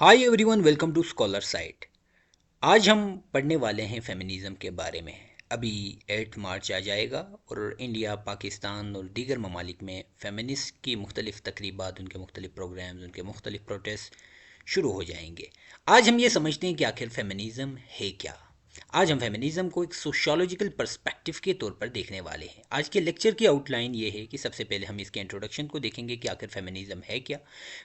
Hi everyone, welcome to Scholar Site. आज हम पढ़ने वाले हैं फेमिनिज़म के बारे में। अभी 8 मार्च आ जाएगा और इंडिया, पाकिस्तान और दीगर ममालिक में फेमिनिस्ट की मुख्तलिफ़ तकरीबात, उनके मुख्तलिफ़ प्रोग्राम्स, उनके मुख्तलिफ़ प्रोटेस्ट शुरू हो जाएंगे। आज हम ये समझते हैं कि आखिर फेमिनिज़म है क्या। आज हम फेमिनिज़म को एक सोशियोलॉजिकल पर्सपेक्टिव के तौर पर देखने वाले हैं। आज के लेक्चर की आउटलाइन ये है कि सबसे पहले हम इसके इंट्रोडक्शन को देखेंगे कि आखिर फेमिनिज़म है क्या।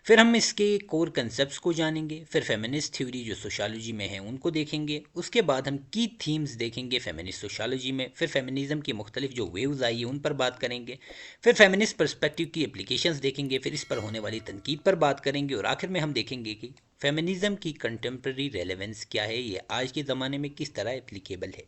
फिर हम इसके कोर कंसेप्ट्स को जानेंगे। फिर फेमिनिस्ट थ्योरी जो सोशियोलॉजी में है उनको देखेंगे। उसके बाद हम की थीम्स देखेंगे फेमिनिस्ट सोशियोलॉजी में। फिर फेमिनिज़म की मुख्तलिफ जो वेव्स आई है उन पर बात करेंगे। फिर फेमिनिस्ट पर्सपेक्टिव की एप्लीकेशंस देखेंगे। फिर इस पर होने वाली तनकीद पर बात करेंगे और आखिर में हम देखेंगे कि फेमिनिज़म की कंटेम्प्रेरी रेलेवेंस क्या है, ये आज के ज़माने में किस तरह एप्लीकेबल है।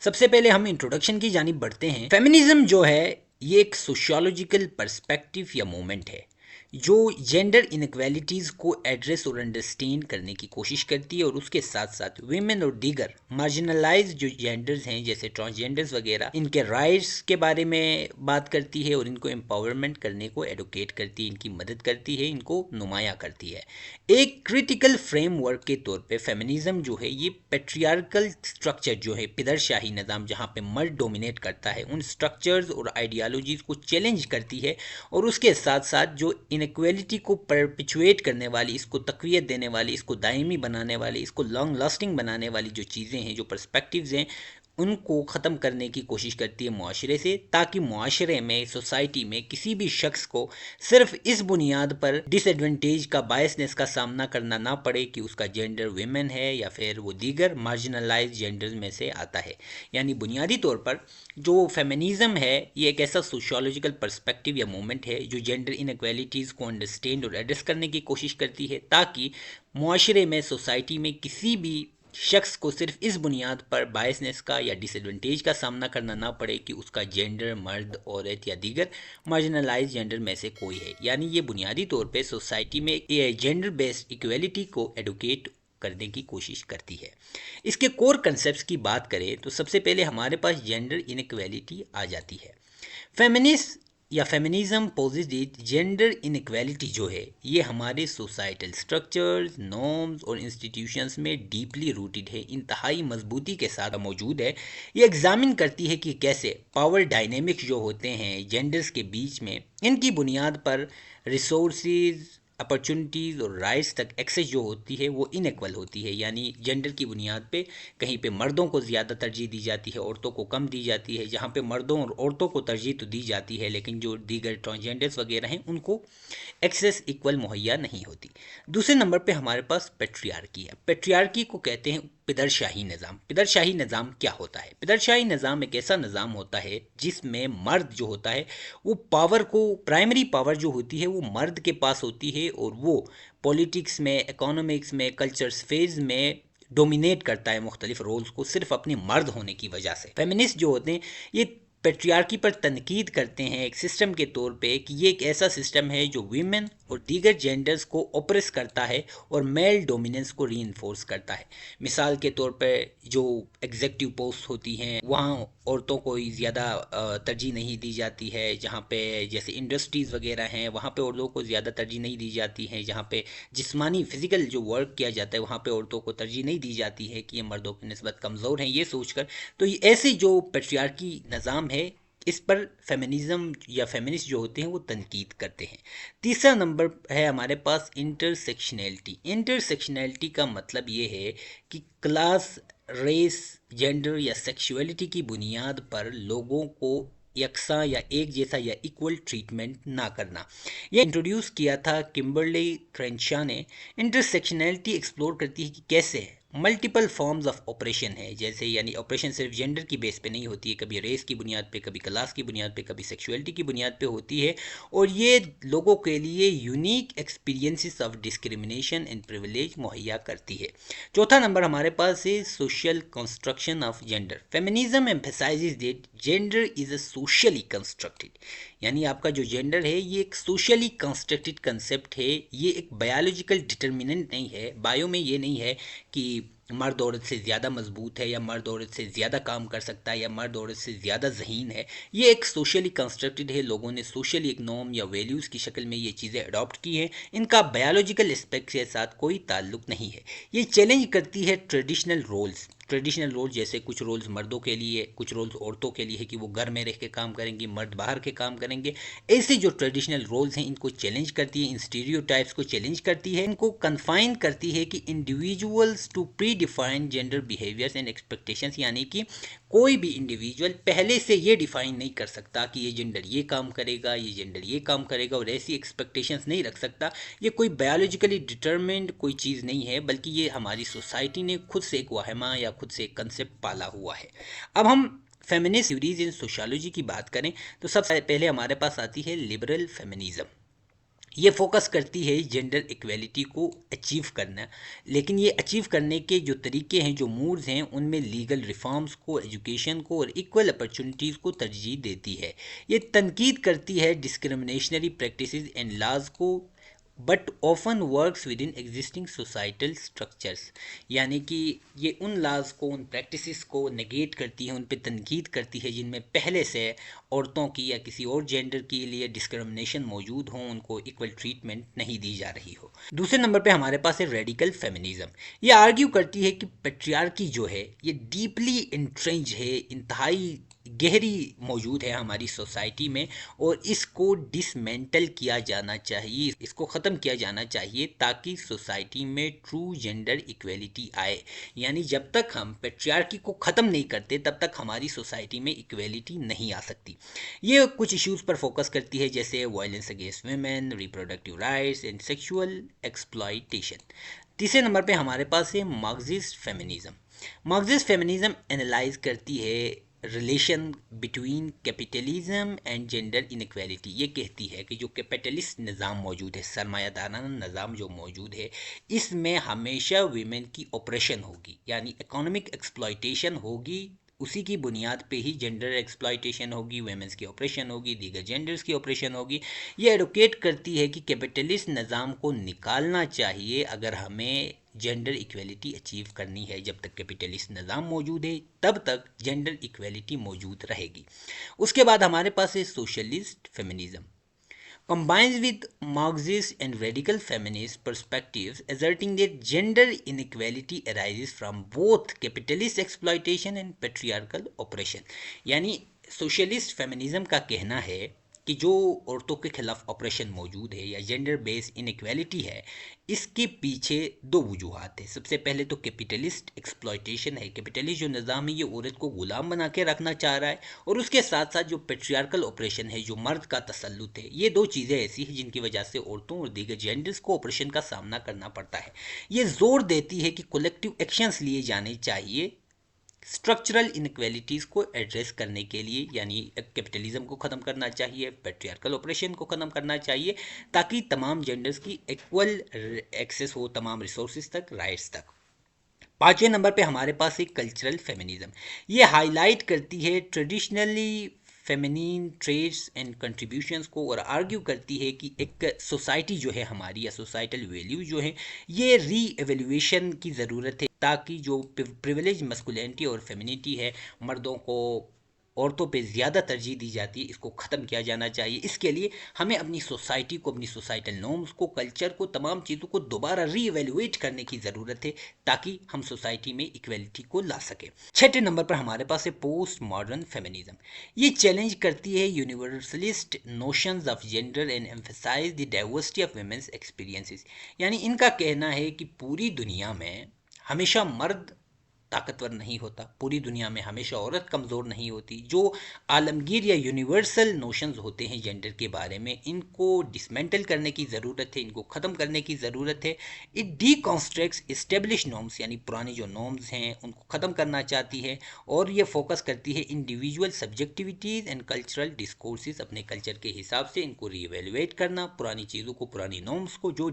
सबसे पहले हम इंट्रोडक्शन की जानिब बढ़ते हैं। फेमिनिज्म जो है ये एक सोशियोलॉजिकल पर्सपेक्टिव या मूवमेंट है जो जेंडर इनक्वालिटीज़ को एड्रेस और अंडरस्टैंड करने की कोशिश करती है और उसके साथ साथ वीमेन और दीगर मार्जिनलाइज जो जेंडर्स हैं जैसे ट्रांसजेंडर्स वगैरह, इनके राइट्स के बारे में बात करती है और इनको एम्पावरमेंट करने को एडवोकेट करती है, इनकी मदद करती है, इनको नुमाया करती है। एक क्रिटिकल फ्रेमवर्क के तौर पे फेमिनिज्म जो है ये पेट्रियार्कल स्ट्रक्चर जो है, पिदरशाही निज़ाम जहाँ पे मर्द डोमिनेट करता है, उन स्ट्रक्चर्स और आइडियालॉजीज़ को चैलेंज करती है और उसके साथ साथ जो इनक्वालिटी को परपिचुएट करने वाली, इसको तक़वियत देने वाली, इसको दायमी बनाने वाली, इसको लॉन्ग लास्टिंग बनाने वाली जो चीज़ें हैं, जो पर्सपेक्टिव्स हैं, उनको ख़त्म करने की कोशिश करती है मुआशरे से, ताकि मुआशरे में, सोसाइटी में किसी भी शख्स को सिर्फ इस बुनियाद पर डिसएडवांटेज का, बायसनेस का सामना करना ना पड़े कि उसका जेंडर विमेन है या फिर वो दीगर मार्जिनलाइज जेंडर्स में से आता है। यानी बुनियादी तौर पर जो फेमिनिज़म है ये एक ऐसा सोशियोलॉजिकल पर्सपेक्टिव या मूवमेंट है जो जेंडर इनक्वालिटीज़ को अंडरस्टैंड और एड्रेस करने की कोशिश करती है, ताकि मुआशरे में, सोसाइटी में किसी भी शख्स को सिर्फ इस बुनियाद पर बायसनेस का या डिसएडवांटेज का सामना करना ना पड़े कि उसका जेंडर मर्द, औरत या दीगर मार्जिनलाइज जेंडर में से कोई है। यानी ये बुनियादी तौर पे सोसाइटी में जेंडर बेस्ड इक्वलिटी को एडवोकेट करने की कोशिश करती है। इसके कोर कंसेप्ट्स की बात करें तो सबसे पहले हमारे पास जेंडर इनइक्वालिटी आ जाती है। फेमिनिस्ट या फेमिनिज्म पोजिट जेंडर इनइक्वालिटी जो है ये हमारे सोसाइटल स्ट्रक्चर्स, नॉर्म्स और इंस्टीट्यूशंस में डीपली रूटेड है, इंतहाई मजबूती के साथ मौजूद है। ये एग्जामिन करती है कि कैसे पावर डायनेमिक्स जो होते हैं जेंडर्स के बीच में, इनकी बुनियाद पर रिसोर्सेज, अपॉर्चुनिटीज़ और राइट्स तक एक्सेस जो होती है वो इनइक्वल होती है। यानी जेंडर की बुनियाद पे कहीं पे मर्दों को ज़्यादा तरजीह दी जाती है, औरतों को कम दी जाती है। जहाँ पे मर्दों और औरतों को तरजीह तो दी जाती है, लेकिन जो दीगर ट्रांसजेंडर्स वगैरह हैं उनको एक्सेस इक्वल मुहैया नहीं होती। दूसरे नंबर पे हमारे पास पेट्रियार्की है। पेट्रियार्की को कहते हैं पिदरशाही निज़ाम। पिदरशाही निज़ाम क्या होता है? पिदरशाही निज़ाम एक ऐसा निज़ाम होता है जिसमें मर्द जो होता है वो पावर को, प्राइमरी पावर जो होती है वो मर्द के पास होती है और वो पॉलिटिक्स में, इकोनॉमिक्स में, कल्चर स्फेयर्स में डोमिनेट करता है मुख्तलिफ रोल्स को सिर्फ अपने मर्द होने की वजह से। फेमिनिस्ट जो होते हैं ये पेट्रियार्की पर तनकीद करते हैं एक सिस्टम के तौर पे कि ये एक ऐसा सिस्टम है जो वीमेन और दीगर जेंडर्स को ऑप्रेस करता है और मेल डोमिनेंस को रीइंफोर्स करता है। मिसाल के तौर पे जो एग्जेक्टिव पोस्ट होती हैं वहाँ औरतों को ज़्यादा तरजीह नहीं दी जाती है। जहाँ पे जैसे इंडस्ट्रीज़ वगैरह हैं वहाँ पे औरतों को ज़्यादा तरजीह नहीं दी जाती है। जहाँ पे जिस्मानी फिजिकल जो वर्क किया जाता है वहाँ पे औरतों को तरजीह नहीं दी जाती है कि ये मर्दों की निस्बत कमज़ोर हैं, ये सोचकर। तो ये ऐसे जो पेट्रियार्की निज़ाम है इस पर फेमिनिज़म या फेमिनिस्ट जो होते हैं वो तनकीद करते हैं। तीसरा नंबर है हमारे पास इंटरसेक्शनैलिटी। इंटरसेक्शनैलिटी का मतलब ये है कि क्लास, रेस, जेंडर या सेक्सुअलिटी की बुनियाद पर लोगों को यकसा या एक जैसा या इक्वल ट्रीटमेंट ना करना। यह इंट्रोड्यूस किया था किम्बरली क्रेंशा ने। इंटरसेक्शनैलिटी एक्सप्लोर करती है कि कैसे मल्टीपल फॉर्म्स ऑफ ऑपरेशन है, जैसे यानी ऑपरेशन सिर्फ जेंडर की बेस पे नहीं होती है, कभी रेस की बुनियाद पे, कभी क्लास की बुनियाद पे, कभी सेक्सुअलिटी की बुनियाद पे होती है और ये लोगों के लिए unique experiences of discrimination and privilege मुहैया करती है। चौथा नंबर हमारे पास है social construction of gender. Feminism emphasises that gender is a socially constructed, यानी आपका जो जेंडर है ये एक सोशली कंस्ट्रक्टेड कंसेप्ट है, ये एक बायोलॉजिकल डिटर्मिनेंट नहीं है। बायो में ये नहीं है कि मर्द औरत से ज़्यादा मजबूत है या मर्द औरत से ज़्यादा काम कर सकता है या मर्द औरत से ज़्यादा ज़हीन है, ये एक सोशली कंस्ट्रक्टेड है। लोगों ने सोशली एक नॉर्म या वैल्यूज़ की शक्ल में ये चीज़ें अडॉप्ट की हैं। इनका बायोलॉजिकल एस्पेक्ट के साथ कोई ताल्लुक नहीं है। ये चैलेंज करती है ट्रेडिशनल रोल, जैसे कुछ रोल्स मर्दों के लिए, कुछ रोल्स औरतों के लिए है कि वो घर में रह के काम करेंगी, मर्द बाहर के काम करेंगे। ऐसे जो ट्रेडिशनल रोल्स हैं इनको चैलेंज करती है, इन स्टीरियोटाइप्स को चैलेंज करती है, इनको कन्फाइन करती है कि individuals to predefined gender behaviours and expectations, यानी कि कोई भी इंडिविजुअल पहले से ये डिफाइन नहीं कर सकता कि ये जेंडर ये काम करेगा, ये जेंडर ये काम करेगा, और ऐसी एक्सपेक्टेशंस नहीं रख सकता। ये कोई बायोलॉजिकली डिटरमिन्ड कोई चीज़ नहीं है, बल्कि ये हमारी सोसाइटी ने खुद से एक वहमा या खुद से एक कंसेप्ट पाला हुआ है। अब हम फेमिनिस्ट थ्योरीज इन सोशियोलॉजी की बात करें तो सबसे पहले हमारे पास आती है लिबरल फेमिनिज्म। ये फोकस करती है जेंडर इक्वेलिटी को अचीव करना, लेकिन ये अचीव करने के जो तरीके हैं, जो मूड्स हैं, उनमें लीगल रिफॉर्म्स को, एजुकेशन को और इक्वल अपॉर्चुनिटीज़ को तरजीह देती है। ये तनकीद करती है डिस्क्रिमिनेशनरी प्रैक्टिसेस एंड लॉज को, but often works with in existing societal structures, यानी कि ये उन लाज को, उन प्रैक्टिसेस को नेगेट करती है, उन पे तनकीद करती है जिनमें पहले से औरतों की या किसी और जेंडर के लिए डिस्क्रिमिनेशन मौजूद हो, उनको इक्वल ट्रीटमेंट नहीं दी जा रही हो। दूसरे नंबर पे हमारे पास है रेडिकल फेमिनिज्म। ये आर्ग्यू करती है कि पैट्रियार्की जो है ये डीपली इंट्रेंच है, इंतहाई गहरी मौजूद है हमारी सोसाइटी में, और इसको डिसमेंटल किया जाना चाहिए, इसको ख़त्म किया जाना चाहिए, ताकि सोसाइटी में ट्रू जेंडर इक्वेलिटी आए। यानी जब तक हम पैट्रियार्की को ख़त्म नहीं करते तब तक हमारी सोसाइटी में इक्वेलिटी नहीं आ सकती। ये कुछ इश्यूज़ पर फोकस करती है, जैसे violence against women, reproductive rights and sexual exploitation. तीसरे नंबर पे हमारे पास है Marxist feminism. Marxist feminism analyse करती है relation between capitalism and gender inequality. ये कहती है कि जो कैपिटलिस्ट निज़ाम मौजूद है, सरमायादाराना निज़ाम जो मौजूद है, इसमें हमेशा वीमेन की ऑपरेशन होगी, यानी इकोनॉमिक एक्सप्लॉयटेशन होगी। उसी की बुनियाद पे ही जेंडर एक्सप्लॉयटेशन होगी, वेमेंस की ऑपरेशन होगी, दीगर जेंडर्स की ऑपरेशन होगी। ये एडवोकेट करती है कि कैपिटलिस्ट निज़ाम को निकालना चाहिए अगर हमें जेंडर इक्वेलिटी अचीव करनी है। जब तक कैपिटलिस्ट निज़ाम मौजूद है तब तक जेंडर इक्वेलिटी मौजूद रहेगी। उसके बाद हमारे पास है socialist feminism, combines with Marxist and radical feminist perspectives, asserting that gender inequality arises from both capitalist exploitation and patriarchal oppression। यानी सोशलिस्ट फेमिनिज्म का कहना है कि जो औरतों के खिलाफ ऑपरेशन मौजूद है या जेंडर बेस्ड इनइक्वालिटी है, इसके पीछे दो वजूहात है। सबसे पहले तो कैपिटलिस्ट एक्सप्लॉयटेशन है। कैपिटलिस्ट जो निज़ाम है ये औरत को गुलाम बना के रखना चाह रहा है, और उसके साथ साथ जो पेट्रियार्कल ऑपरेशन है, जो मर्द का तसल्लुत है, ये दो चीज़ें ऐसी हैं जिनकी वजह से औरतों और दीगर जेंडर्स को ऑपरेशन का सामना करना पड़ता है। ये जोर देती है कि कलेक्टिव एक्शंस लिए जाने चाहिए स्ट्रक्चरल इनक्वालिटीज़ को एड्रेस करने के लिए, यानी कैपिटलिज्म को ख़त्म करना चाहिए, पेट्रियार्कल ऑपरेशन को ख़त्म करना चाहिए, ताकि तमाम जेंडर्स की इक्वल एक्सेस हो तमाम रिसोर्सेज तक, राइट्स तक। पाँचवें नंबर पे हमारे पास एक कल्चरल फेमिनिज्म। ये हाईलाइट करती है traditionally feminine traits and contributions को, और आर्ग्यू करती है कि एक सोसाइटी जो है हमारी, या सोसाइटल वैल्यू जो है, ये री एवेल्यूएशन की ज़रूरत है, ताकि जो प्रिविलेज मस्कुलिनिटी और फेमिनिटी है, मर्दों को औरतों पे ज़्यादा तरजीह दी जाती है, इसको ख़त्म किया जाना चाहिए। इसके लिए हमें अपनी सोसाइटी को, अपनी सोसाइटल नॉर्म्स को, कल्चर को, तमाम चीज़ों को दोबारा री एवेल्यूएट करने की ज़रूरत है, ताकि हम सोसाइटी में इक्वलिटी को ला सकें। छठे नंबर पर हमारे पास है पोस्ट मॉडर्न फेमिनिज्म। ये चैलेंज करती है universalist notions of gender and emphasise the diversity of women's experiences. यानी इनका कहना है कि पूरी दुनिया में हमेशा मर्द ताकतवर नहीं होता, पूरी दुनिया में हमेशा औरत कमज़ोर नहीं होती। जो आलमगीर या यूनिवर्सल नोशंस होते हैं जेंडर के बारे में, इनको डिसमेंटल करने की ज़रूरत है, इनको ख़त्म करने की ज़रूरत है। इट डीकॉन्स्ट्रक्ट्स इस्टेब्लिश नॉर्म्स, यानी पुरानी जो नॉर्म्स हैं उनको ख़त्म करना चाहती है, और ये फोकस करती है इंडिविजुअल सब्जेक्टिविटीज़ एंड कल्चरल डिस्कोर्सेस। अपने कल्चर के हिसाब से इनको रीएवेल्युएट करना, पुरानी चीज़ों को, पुरानी नॉर्म्स को जो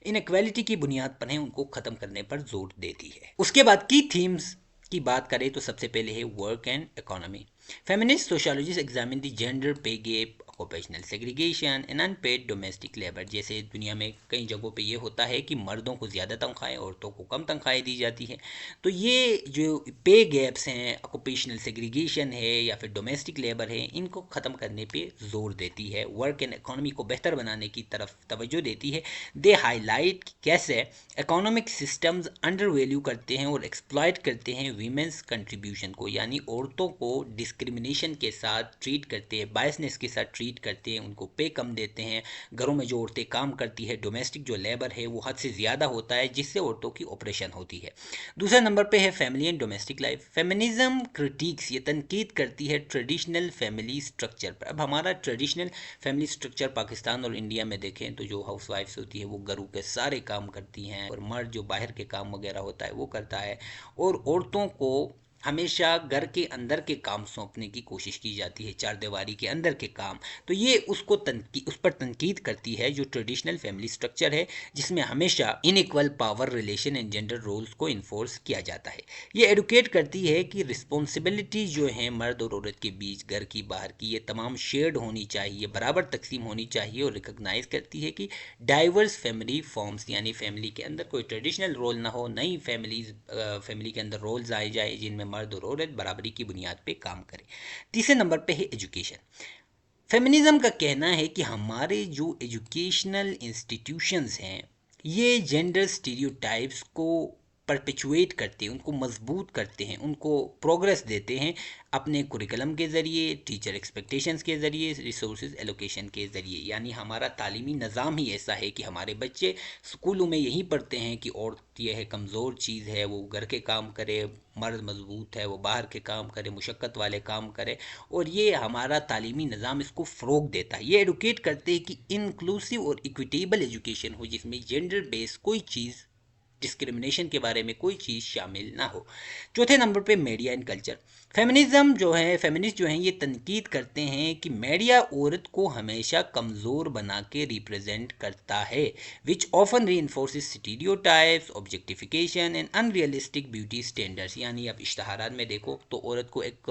इनइक्वालिटी की बुनियाद पर हैं उनको ख़त्म करने पर जोर देती है। उसके बाद की थीम्स की बात करें तो सबसे पहले है work and economy. Feminist sociologist examine the gender pay gap occupational segregation and unpaid domestic labour. जैसे दुनिया में कई जगहों पे ये होता है कि मर्दों को ज़्यादा तनख्वाहें, औरतों को कम तनख्वाहें दी जाती हैं। तो ये जो पे गैप्स हैं, ऑक्यूपेशनल सेग्रीगेशन है या फिर डोमेस्टिक लेबर है, इनको ख़त्म करने पे जोर देती है, वर्क एंड इकोनॉमी को बेहतर बनाने की तरफ तवज्जो देती है। दे हाईलाइट कैसे इकोनॉमिक सिस्टम्स अंडर वैल्यू करते हैं और एक्सप्लॉइट करते हैं वीमेंस कंट्रीब्यूशन को, यानी औरतों को डिस्क्रिमिनेशन के साथ ट्रीट करते हैं, बायसनेस के साथ ट्रीट करते हैं, उनको पे कम देते हैं। घरों में जो औरतें काम करती है, डोमेस्टिक जो लेबर है वो हद से ज़्यादा होता है, जिससे औरतों की ऑपरेशन होती है। दूसरे नंबर पे है family and domestic life. Feminism critics, ये तनकीद करती है ट्रेडिशनल फैमिली स्ट्रक्चर पर। अब हमारा ट्रेडिशनल फैमिली स्ट्रक्चर पाकिस्तान और इंडिया में देखें तो जो हाउस वाइफ्स होती है वो घरों के सारे काम करती हैं और मर्द जो बाहर के काम वगैरह होता है वो करता है, और औरतों को हमेशा घर के अंदर के काम सौंपने की कोशिश की जाती है, चार दीवारी के अंदर के काम। तो ये उस पर तनकीद करती है जो ट्रेडिशनल फैमिली स्ट्रक्चर है, जिसमें हमेशा unequal power relation and gender roles को इन्फोर्स किया जाता है। ये एडुकेट करती है कि रिस्पॉन्सिबिलिटी जो है मर्द और औरत के बीच, घर की बाहर की, ये तमाम शेयर्ड होनी चाहिए, बराबर तकसीम होनी चाहिए, और रिकग्नाइज करती है कि डाइवर्स फैमिली फॉर्म्स, यानी फैमिली के अंदर कोई ट्रेडिशनल रोल ना हो, नई फैमिली के अंदर रोल्स आए जाए जिनमें मर्द और औरत बराबरी की बुनियाद पे काम करें। तीसरे नंबर पे है एजुकेशन। फेमिनिज्म का कहना है कि हमारे जो एजुकेशनल इंस्टीट्यूशंस हैं ये जेंडर स्टीरियोटाइप्स को परपेचुएट करते हैं, उनको मजबूत करते हैं, उनको प्रोग्रेस देते हैं अपने कुरिकुलम के ज़रिए, टीचर एक्सपेक्टेशंस के ज़रिए, रिसोर्सेज एलोकेशन के ज़रिए। यानी हमारा तालीमी निज़ाम ही ऐसा है कि हमारे बच्चे स्कूलों में यही पढ़ते हैं कि औरत यह है कमज़ोर चीज़ है, वो घर के काम करे, मर्द मजबूत है वो बाहर के काम करे, मुशक्क़त वाले काम करे, और ये हमारा तालीमी निज़ाम इसको फ़रोग़ देता है। ये एडुकेट करते हैं कि इंक्लूसिव और इक्विटेबल एजुकेशन हो, जिसमें जेंडर बेस्ड कोई चीज़, डिस्क्रिमिनेशन के बारे में कोई चीज़ शामिल ना हो। चौथे नंबर पे मीडिया एंड कल्चर। फेमिनिस्ट जो हैं ये तनकीद करते हैं कि मीडिया औरत को हमेशा कमज़ोर बना के रिप्रेजेंट करता है, which often reinforces stereotypes, objectification and unrealistic beauty standards. यानी आप इश्तहारात में देखो तो औरत को एक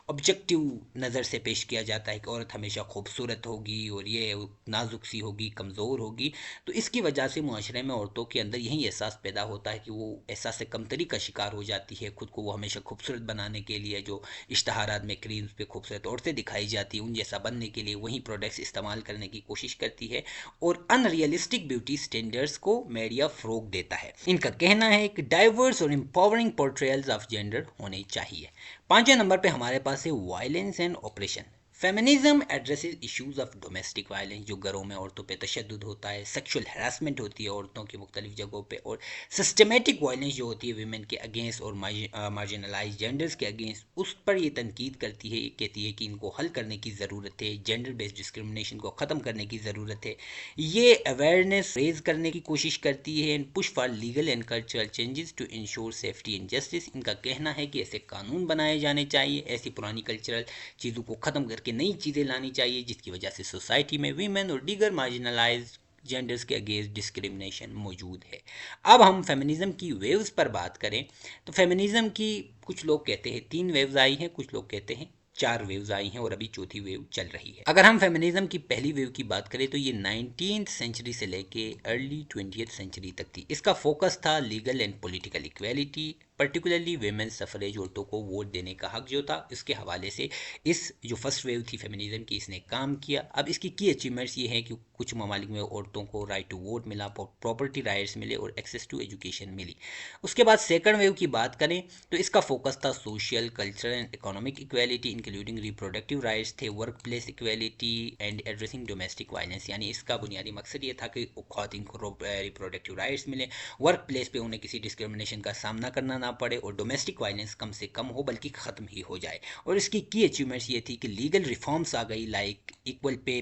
ऑब्जेक्टिव नज़र से पेश किया जाता है कि औरत हमेशा खूबसूरत होगी और ये नाजुक सी होगी, कमज़ोर होगी। तो इसकी वजह से मुआशरे में औरतों के अंदर यही एहसास पैदा होता है कि वो एहसास कमतरी का शिकार हो जाती है, खुद को वो हमेशा खूबसूरत बनाने के लिए जो इश्तहारात में क्रीम्स पे खूबसूरत औरतें दिखाई जाती हैं उन जैसा बनने के लिए वही प्रोडक्ट्स इस्तेमाल करने की कोशिश करती है, और अनरियलिस्टिक ब्यूटी स्टैंडर्ड्स को मीडिया फ़रोग़ देता है। इनका कहना है कि डाइवर्स और एम्पावरिंग पोर्ट्रेयल्स ऑफ जेंडर होने चाहिए। पाँचवें नंबर पे हमारे पास है violence and operation. Feminism addresses issues of domestic violence, जो घरों में औरतों पे तशद्दुद होता है, सेक्सुअल हैरेसमेंट होती है औरतों की मुख्तलिफ जगहों पे, और सिस्टमेटिक वायलेंस जो होती है वीमेन के अगेंस्ट और मार्जिनलाइज जेंडर्स के अगेंस्ट, उस पर ये तनकीद करती है, कहती है कि इनको हल करने की ज़रूरत है, जेंडर बेस्ड डिस्क्रिमिनेशन को ख़त्म करने की ज़रूरत है। ये अवेयरनेस रेज करने की कोशिश करती है and push for legal and cultural changes to ensure safety and justice. इनका कहना है कि ऐसे कानून बनाए जाने चाहिए, ऐसी पुरानी कल्चरल चीज़ों को ख़त्म करके नई चीज़ें लानी चाहिए, जिसकी वजह से सोसाइटी में वीमेन और दीगर मार्जिनलाइज जेंडर्स के अगेंस्ट डिस्क्रिमिनेशन मौजूद है। अब हम फेमिनिज्म की वेव्स पर बात करें तो फेमिनिज्म की कुछ लोग कहते हैं 3 वेव्स आई हैं, कुछ लोग कहते हैं 4 वेव्स आई हैं और अभी चौथी वेव चल रही है। अगर हम फेमिनिज्म की पहली वेव की बात करें तो ये 19th सेंचुरी से लेके अर्ली 20th सेंचुरी तक थी। इसका फोकस था legal and political equality, particularly women's suffrage, औरतों को वोट देने का हक जो था, इसके हवाले से इस जो फर्स्ट वेव थी फेमिनिज्म की इसने काम किया। अब इसकी की अचीवमेंट्स ये हैं कि कुछ ममालिक में औरतों को राइट टू वोट मिला, प्रॉपर्टी राइट्स मिले और एक्सेस टू एजुकेशन मिली। उसके बाद सेकंड वेव की बात करें तो इसका फोकस था social, cultural and economic equality including reproductive rights थे, workplace equality and addressing domestic violence. यानी इसका बुनियादी मकसद ये था कि ख़वातीन को रिप्रोडक्टिव राइट्स मिले, वर्क प्लेस पे उन्हें किसी डिस्क्रिमिनेशन का सामना करना ना पड़े और डोमेस्टिक वायलेंस कम से कम हो बल्कि ख़त्म ही हो जाए। और इसकी की अचीवमेंट्स ये थी कि लीगल रिफॉर्म्स आ गई, लाइक इक्वल पे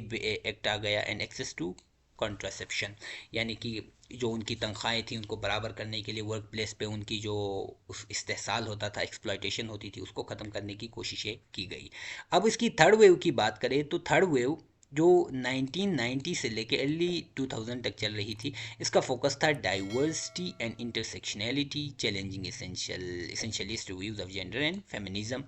एक्ट आ गया एंड एक्सेस टू कॉन्ट्रासेप्शन, यानी कि जो उनकी तनख्वाहें थी उनको बराबर करने के लिए वर्क प्लेस पे उनकी जो इस्तेहसाल होता था, एक्सप्लॉयटेशन होती थी, उसको ख़त्म करने की कोशिशें की गई। अब इसकी थर्ड वेव की बात करें तो थर्ड वेव जो 1990 से लेकर अर्ली 2000 तक चल रही थी, इसका फोकस था diversity and intersectionality, challenging essentialist views of gender and feminism.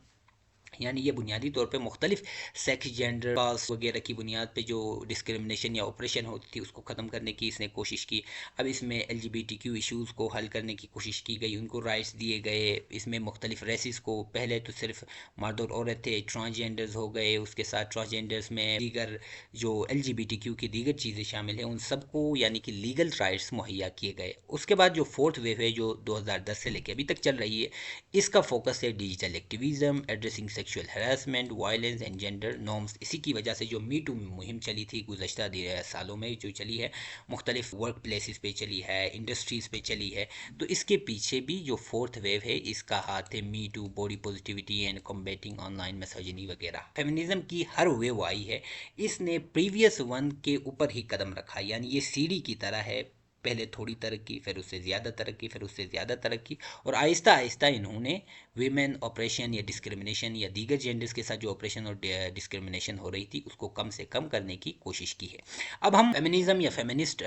यानी ये बुनियादी तौर पे मुख्तलिफ सेक्स, जेंडर, कास्ट वगैरह की बुनियाद पे जो डिस्क्रिमिनेशन या ऑपरेशन होती थी उसको ख़त्म करने की इसने कोशिश की। अब इसमें LGBTQ इशूज़ को हल करने की कोशिश की गई, उनको राइट्स दिए गए। इसमें मुख्तलिफ रेसिस को, पहले तो सिर्फ मर्द और औरत थे, ट्रांसजेंडर्स हो गए, उसके साथ ट्रांसजेंडर्स में दीगर जो LGBTQ की दीगर चीज़ें शामिल हैं उन सबको यानी कि लीगल राइट्स मुहैया किए गए। उसके बाद जो फोर्थ वेव है जो 2010 से लेकर अभी तक चल रही है, इसका फोकस है digital activism, addressing sexual harassment, violence and gender norms. इसी की वजह से जो मी टू मुहिम चली थी गुज़श्ता सालों में जो चली है, मुख्तलिफ वर्क प्लेसेस पे चली है, इंडस्ट्रीज़ पे चली है, तो इसके पीछे भी जो फोर्थ वेव है इसका हाथ है me too, body positivity and combating online misogyny वगैरह। फेमिनिज्म की हर वेव आई है, इसने प्रीवियस वन के ऊपर ही कदम रखा, यानी ये सीढ़ी की तरह है, पहले थोड़ी तरक्की, फिर उससे ज़्यादा तरक्की, फिर उससे ज़्यादा तरक्की, और आहिस्ता आहिस्ता इन्होंने वीमेन ऑपरेशन या डिस्क्रिमिनेशन या दीगर जेंडर्स के साथ जो ऑपरेशन और डिस्क्रिमिनेशन हो रही थी उसको कम से कम करने की कोशिश की है। अब हम फेमिनिज्म या फेमिनिस्ट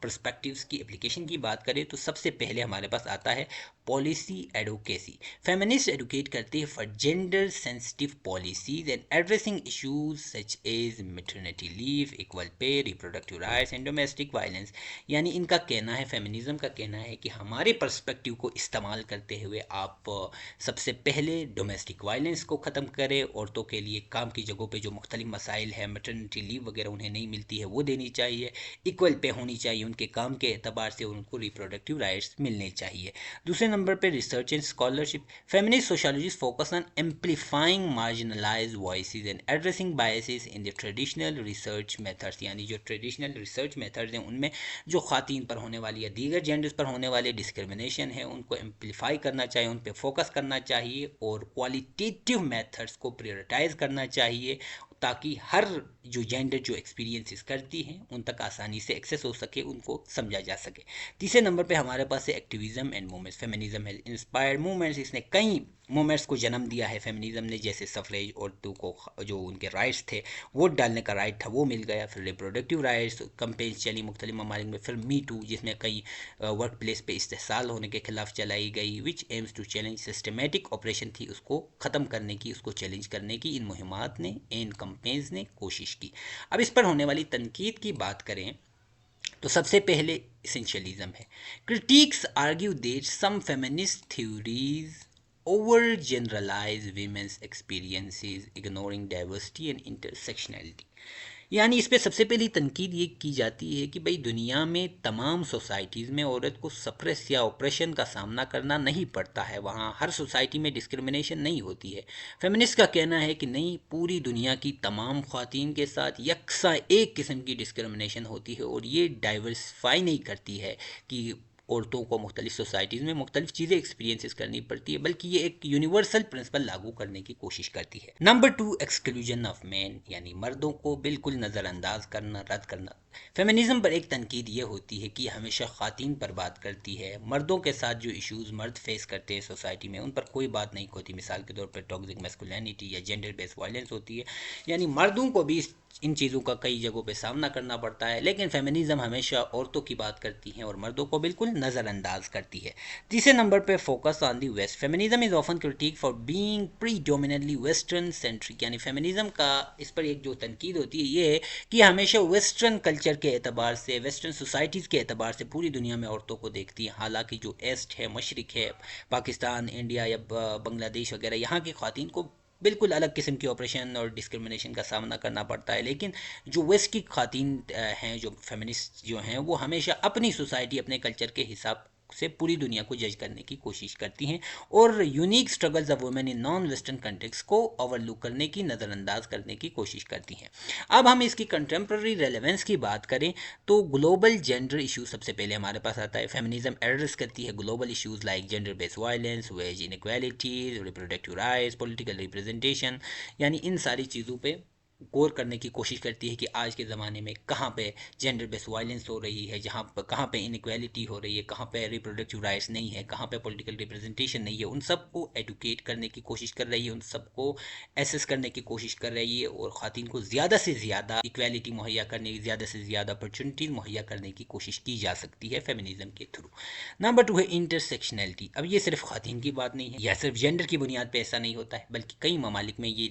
पर्सपेक्टिव्स की एप्लीकेशन की बात करें तो सबसे पहले हमारे पास आता है पॉलिसी एडवोकेसी। फेमिनिस्ट एडवोकेट करते हैं for gender sensitive policies and addressing issues such as maternity leave, equal pay, reproductive rights and domestic violence. यानी इनका कहना है, फेमिनिज्म का कहना है कि हमारे पर्सपेक्टिव को इस्तेमाल करते हुए आप सबसे पहले डोमेस्टिक वायलेंस को ख़त्म करें, औरतों के लिए काम की जगहों पे जो मुख्तलिफ मसाइल है, मैटरनिटी लीव वगैरह उन्हें नहीं मिलती है वो देनी चाहिए, इक्वल पे होनी चाहिए उनके काम के एतबार से, उनको रिप्रोडक्टिव राइट्स मिलने चाहिए। दूसरे नंबर पे research and scholarship. Feminist sociologist focus on amplifying marginalised voices and addressing biases in the traditional research methods. यानी जो ट्रेडिशनल रिसर्च मेथड्स हैं उनमें जो ख़वातीन पर होने वाली या दीगर जेंडर्स पर होने वाले डिस्क्रिमिनेशन है उनको एम्पलीफाई करना चाहिए, उन पर फोकस करना चाहिए और क्वालिटेटिव मेथड्स को प्रायोरिटाइज करना चाहिए, ताकि हर जो जेंडर जो एक्सपीरियंसेस करती हैं उन तक आसानी से एक्सेस हो सके, उनको समझा जा सके। तीसरे नंबर पे हमारे पास है एक्टिविज्म एंड मूवमेंट्स। फेमिनिज्म है इंस्पायर्ड मूवमेंट्स, इसने कई मूवमेंट्स को जन्म दिया है फेमिनिज्म ने, जैसे सफरेज, औरतों को जो उनके राइट्स थे वोट डालने का राइट था वो मिल गया, फिर रिप्रोडक्टिव राइट्स कैंपेन्स चली मुख्तलिफ ममालिक में, फिर मी टू जिसमें कई वर्क प्लेस पे इस्तेसाल होने के खिलाफ चलाई गई, which aims to challenge systematic oppression थी उसको ख़त्म करने की, उसको चैलेंज करने की इन मुहिमात ने, इन कैंपेन्स ने कोशिश की। अब इस पर होने वाली तनकीद की बात करें तो सबसे पहले इसेंशियलिज्म है। Critics argue that some feminist theories overgeneralise women's experiences ignoring diversity and intersectionality. यानी इस पे सबसे पहली तनकीद ये की जाती है कि भाई दुनिया में तमाम सोसाइटीज़ में औरत को सप्रेस या ऑपरेशन का सामना करना नहीं पड़ता है, वहाँ हर सोसाइटी में डिस्क्रिमिनेशन नहीं होती है। फेमिनिस्ट का कहना है कि नहीं, पूरी दुनिया की तमाम ख़वातीन के साथ यकसा एक किस्म की डिस्क्रिमिनेशन होती है और ये डाइवर्सिफाई नहीं करती है कि औरतों को मुख्तलिफ सोसाइटीज़ में मुख्तलिफ चीज़ें एक्सपीरियंसेस करनी पड़ती है, बल्कि ये एक यूनिवर्सल प्रिंसिपल लागू करने की कोशिश करती है। नंबर 2, एक्सक्लूजन ऑफ मैन, यानी मर्दों को बिल्कुल नज़रअंदाज करना, रद्द करना। फेमिनिज्म पर एक तनकीद ये होती है कि हमेशा ख़वातीन पर बात करती है, मर्दों के साथ जो इश्यूज़ मर्द फेस करते हैं सोसाइटी में उन पर कोई बात नहीं होती। मिसाल के तौर पर टॉक्सिक मैस्कुलिनिटी या जेंडर बेस्ड वायलेंस होती है, यानी मर्दों को भी इन चीज़ों का कई जगहों पे सामना करना पड़ता है, लेकिन फेमिनिज्म हमेशा औरतों की बात करती है और मर्दों को बिल्कुल नज़रअंदाज करती है। तीसरे नंबर पे focus on the west. Feminism is often critic for being predominantly western centric, यानी फेमिनिज्म का इस पर एक जो तनकीद होती है ये है कि हमेशा वेस्टर्न कल्चर के एतबार से, वेस्टर्न सोसाइटीज़ के एतबार से पूरी दुनिया में औरतों को देखती है। हालांकि जो ईस्ट है, मशरिक है, पाकिस्तान, इंडिया या बांग्लादेश वगैरह, यहाँ की ख़वातीन को बिल्कुल अलग किस्म की ऑपरेशन और डिस्क्रिमिनेशन का सामना करना पड़ता है। लेकिन जो वेस्ट की ख़वातीन हैं, जो फेमिनिस्ट जो हैं, वो हमेशा अपनी सोसाइटी, अपने कल्चर के हिसाब से पूरी दुनिया को जज करने की कोशिश करती हैं और unique struggles of women in non western countries को ओवरलुक करने की, नज़रअंदाज करने की कोशिश करती हैं। अब हम इसकी कंटेम्प्रेरी रेलेवेंस की बात करें तो ग्लोबल जेंडर इशू सबसे पहले हमारे पास आता है। फेमिनिज्म एड्रेस करती है global issues like gender based violence, wage inequalities, reproductive rights, political representation, यानी इन सारी चीज़ों पे गौर करने की कोशिश करती है कि आज के ज़माने में कहाँ पे जेंडर बेस्ड वायलेंस हो रही है, जहाँ पर कहाँ पे इनइक्वालिटी हो रही है, कहाँ पे रिप्रोडक्टिव राइट्स नहीं है, कहाँ पे पॉलिटिकल रिप्रेजेंटेशन नहीं है, उन सबको एडुकेट करने की कोशिश कर रही है, उन सबको एसेस करने की कोशिश कर रही है और ख़वातीन को ज़्यादा से ज़्यादा इक्वालिटी मुहैया करने की, ज़्यादा से ज़्यादा अपॉर्चुनिटीज़ मुहैया करने की कोशिश की जा सकती है फेमिनिज़म के थ्रू। नंबर 2 है इंटरसेक्शनैलिटी। अब ये सिर्फ ख़वातीन की बात नहीं है, यह सिर्फ जेंडर की बुनियाद पर ऐसा नहीं होता है, बल्कि कई ममालिक में ये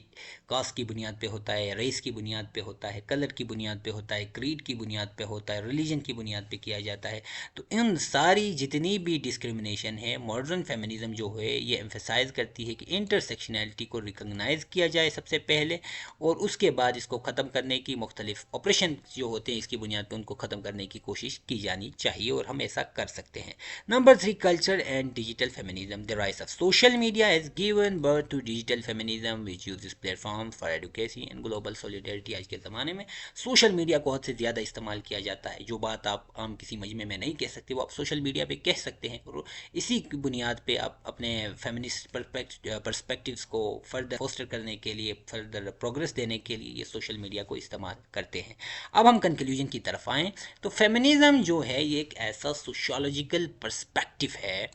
कास्ट की बुनियाद पे होता है, रेस की बुनियाद पे होता है, कलर की बुनियाद पे होता है, क्रीड की बुनियाद पे होता है, रिलीजन की बुनियाद पे किया जाता है। तो इन सारी जितनी भी डिस्क्रिमिनेशन है, मॉडर्न फेमिनिज्म जो है ये एम्फेसाइज करती है कि इंटरसेक्शनैलिटी को रिकॉग्नाइज किया जाए सबसे पहले, और उसके बाद इसको ख़त्म करने की मुख्तलिफ ऑपरेशन जो होते हैं इसकी बुनियाद पर उनको ख़त्म करने की कोशिश की जानी चाहिए, और हम ऐसा कर सकते हैं। Number 3, culture and digital feminism. The rise of social media has given birth to digital feminism which use platform for education and global solidarity. आज के ज़माने में सोशल मीडिया को हद से ज़्यादा इस्तेमाल किया जाता है। जो बात आप आम किसी मजमे में नहीं कह सकते वो आप सोशल मीडिया पे कह सकते हैं, और इसी की बुनियाद पे आप अपने फेमिनिस्ट पर्सपेक्टिव्स को फर्दर फोस्टर करने के लिए, फर्दर प्रोग्रेस देने के लिए ये सोशल मीडिया को इस्तेमाल करते हैं। अब हम कंक्लूजन की तरफ आएँ तो फेमिनिज्म जो है ये एक ऐसा सोशोलॉजिकल पर्सपेक्टिव है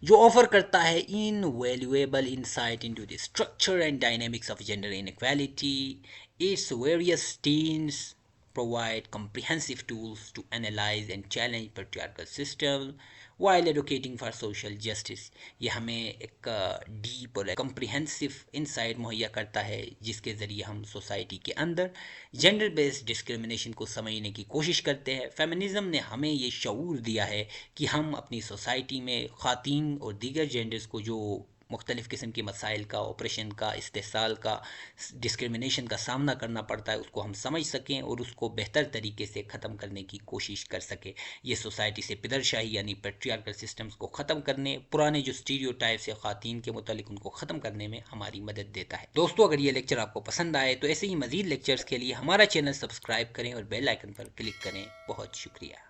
जो ऑफर करता है invaluable insight into the structure and dynamics of gender inequality. Its various streams provide comprehensive tools to analyze and challenge patriarchal system while advocating for social justice। ये हमें एक डीप और comprehensive insight मुहैया करता है जिसके ज़रिए हम सोसाइटी के अंदर जेंडर बेस्ड डिस्क्रिमिनेशन को समझने की कोशिश करते हैं। फेमिनिज़म ने हमें ये शऊर दिया है कि हम अपनी सोसाइटी में ख़वातीन और दीगर जेंडर्स को जो मुख्तलिफ़ किस्म के मसाइल का, ऑपरेशन का, इस्तेसाल का, डिस्क्रिमिनेशन का सामना करना पड़ता है, उसको हम समझ सकें और उसको बेहतर तरीके से ख़त्म करने की कोशिश कर सकें। ये सोसाइटी से पिदरशाही यानी पैट्रियार्कल सिस्टम्स को ख़त्म करने, पुराने जो स्टीरियोटाइप्स है ख़वातीन के मुतालिक उनको ख़त्म करने में हमारी मदद देता है। दोस्तों, अगर ये लेक्चर आपको पसंद आए तो ऐसे ही मज़ीद लेक्चर्स के लिए हमारा चैनल सब्सक्राइब करें और बेल आइकन पर क्लिक करें। बहुत शुक्रिया।